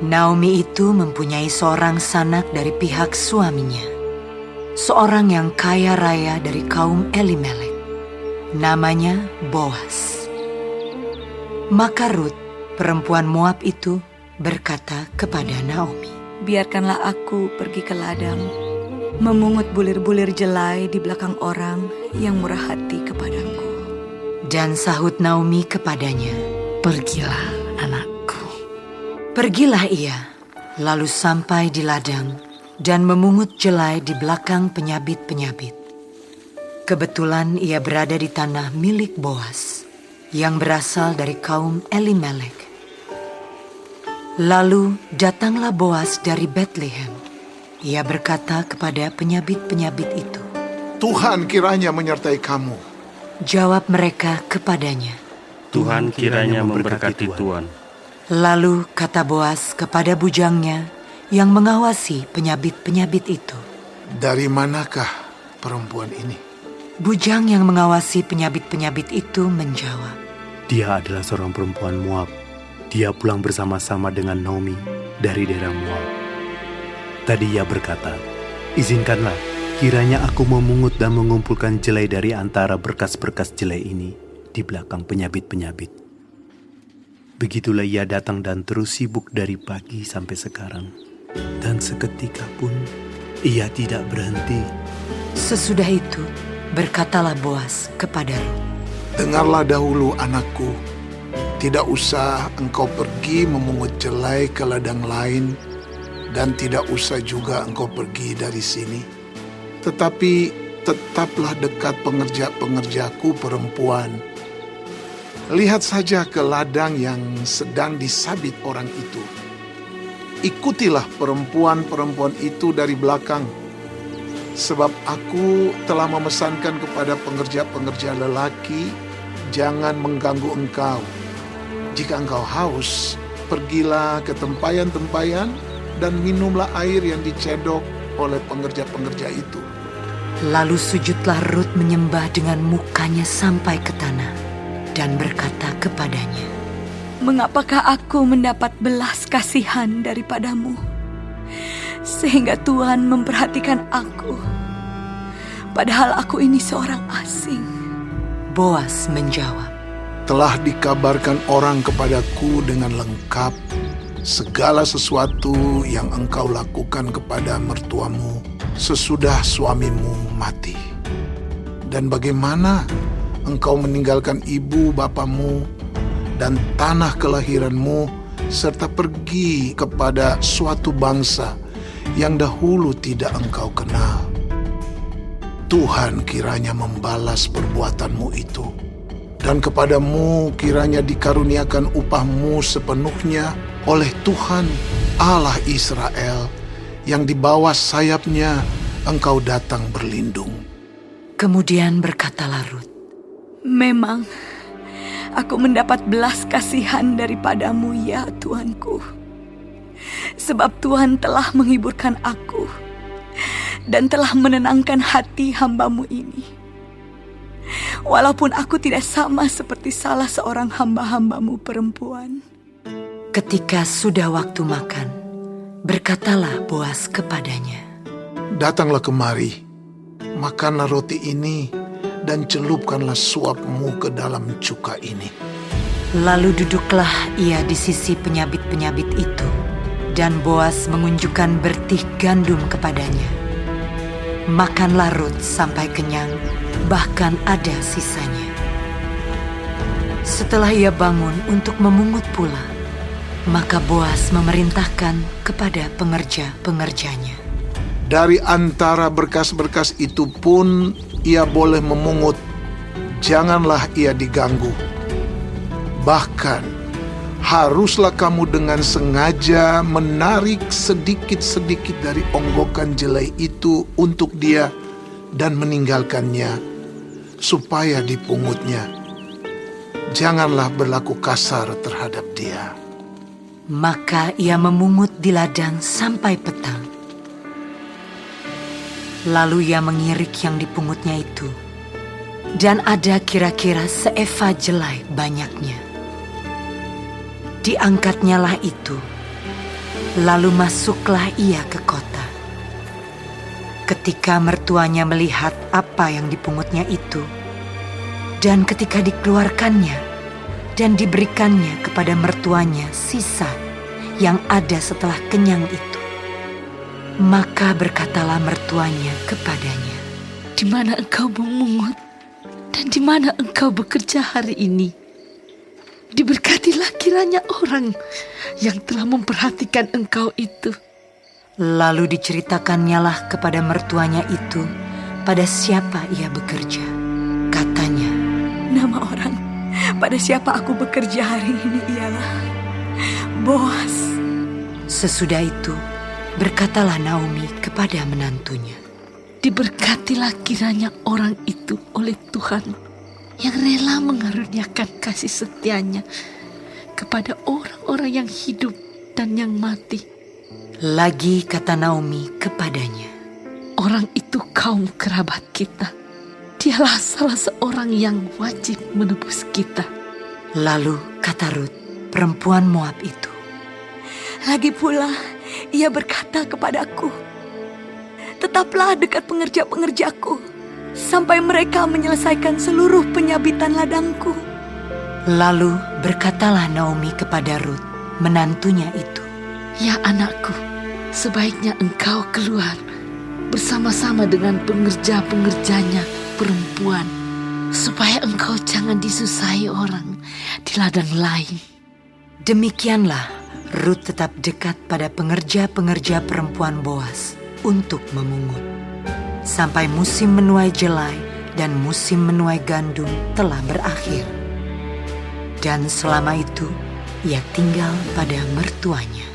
Naomi itu mempunyai seorang sanak dari pihak suaminya, seorang yang kaya raya dari kaum Elimelek. Namanya Boas. Maka Rut, perempuan Moab itu, berkata kepada Naomi, "Biarkanlah aku pergi ke ladang, memungut bulir-bulir jelai di belakang orang yang murah hati kepadaku." Dan sahut Naomi kepadanya, "Pergilah, anakku." Pergilah ia, lalu sampai di ladang dan memungut jelai di belakang penyabit-penyabit. Kebetulan ia berada di tanah milik Boas, yang berasal dari kaum Elimelek. Lalu datanglah Boas dari Betlehem. Ia berkata kepada penyabit-penyabit itu, "Tuhan kiranya menyertai kamu." Jawab mereka kepadanya, Tuhan kiranya memberkati Tuan. Lalu kata Boas kepada bujangnya yang mengawasi penyabit-penyabit itu, "Dari manakah perempuan ini?" Bujang yang mengawasi penyabit-penyabit itu menjawab, "Dia adalah seorang perempuan Moab. Dia pulang bersama-sama dengan Naomi dari daerah Moab." Tadi ia berkata, "Izinkanlah kiranya aku memungut dan mengumpulkan jelai dari antara berkas-berkas jelai ini di belakang penyabit-penyabit." Begitulah ia datang dan terus sibuk dari pagi sampai sekarang. Dan seketika pun ia tidak berhenti. Sesudah itu berkatalah Boas kepada Rut, "Dengarlah dahulu, anakku. Tidak usah engkau pergi memungut jelai ke ladang lain, dan tidak usah juga engkau pergi dari sini. Tetapi tetaplah dekat pengerja-pengerjaku perempuan. Lihat saja ke ladang yang sedang disabit orang itu. Ikutilah perempuan-perempuan itu dari belakang, sebab aku telah memesankan kepada pengerja-pengerja lelaki, jangan mengganggu engkau. Jika engkau haus, pergilah ke tempayan-tempayan dan minumlah air yang dicedok oleh pengerja-pengerja itu." Lalu sujudlah Rut menyembah dengan mukanya sampai ke tanah dan berkata kepadanya, "Mengapakah aku mendapat belas kasihan daripadamu, sehingga Tuhan memperhatikan aku, padahal aku ini seorang asing?" Boas menjawab, "Telah dikabarkan orang kepadaku dengan lengkap segala sesuatu yang engkau lakukan kepada mertuamu sesudah suamimu mati. Dan bagaimana engkau meninggalkan ibu bapamu dan tanah kelahiranmu serta pergi kepada suatu bangsa yang dahulu tidak engkau kenal. Tuhan kiranya membalas perbuatanmu itu, dan kepadamu kiranya dikaruniakan upahmu sepenuhnya oleh Tuhan Allah Israel, yang di bawah sayapnya engkau datang berlindung." Kemudian berkatalah Rut, "Memang aku mendapat belas kasihan daripadamu, ya Tuanku. Sebab Tuhan telah menghiburkan aku dan telah menenangkan hati hamba-Mu ini. Walaupun aku tidak sama seperti salah seorang hamba-hamba-Mu perempuan." Ketika sudah waktu makan, berkatalah Boas kepadanya, "Datanglah kemari, makanlah roti ini, dan celupkanlah suapmu ke dalam cuka ini." Lalu duduklah ia di sisi penyabit-penyabit itu, dan Boas mengunjukkan bertih gandum kepadanya. Makanlah Rut sampai kenyang, bahkan ada sisanya. Setelah ia bangun untuk memungut pula, maka Boas memerintahkan kepada pengerja-pengerjanya, "Dari antara berkas-berkas itu pun ia boleh memungut, janganlah ia diganggu. Bahkan haruslah kamu dengan sengaja menarik sedikit-sedikit dari onggokan jelai itu untuk dia dan meninggalkannya, supaya dipungutnya. Janganlah berlaku kasar terhadap dia." Maka ia memungut di ladang sampai petang. Lalu ia mengirik yang dipungutnya itu, dan ada kira-kira seeva jelai banyaknya. Diangkatnyalah itu, Lalu masuklah ia ke kota. Ketika mertuanya melihat apa yang dipungutnya itu, dan ketika dikeluarkannya dan diberikannya kepada mertuanya sisa yang ada setelah kenyang itu, maka berkatalah mertuanya kepadanya, Di mana engkau memungut dan di mana engkau bekerja hari ini? Diberkatilah kiranya orang yang telah memperhatikan engkau itu. Lalu diceritakannya kepada mertuanya itu pada siapa ia bekerja. Katanya, Nama orang pada siapa aku bekerja hari ini ialah Boas. sesudah itu berkatalah Naomi kepada menantunya, Diberkatilah kiranya orang itu oleh Tuhan yang rela mengaruniakan kasih setianya kepada orang-orang yang hidup dan yang mati. Lagi kata Naomi kepadanya, Orang itu kaum kerabat kita. Dialah salah seorang yang wajib menebus kita. lalu kata Rut, perempuan Moab itu, Lagi pula ia berkata kepadaku, Tetaplah dekat pengerja-pengerjaku sampai mereka menyelesaikan seluruh penyabitan ladangku. Lalu berkatalah Naomi kepada Rut, menantunya itu, Ya anakku, sebaiknya engkau keluar bersama-sama dengan pengerja-pengerjanya perempuan, supaya engkau jangan disusahi orang di ladang lain. Demikianlah Rut tetap dekat pada pengerja-pengerja perempuan Boas untuk memungut. Sampai musim menuai jelai dan musim menuai gandum telah berakhir. Dan selama itu ia tinggal pada mertuanya.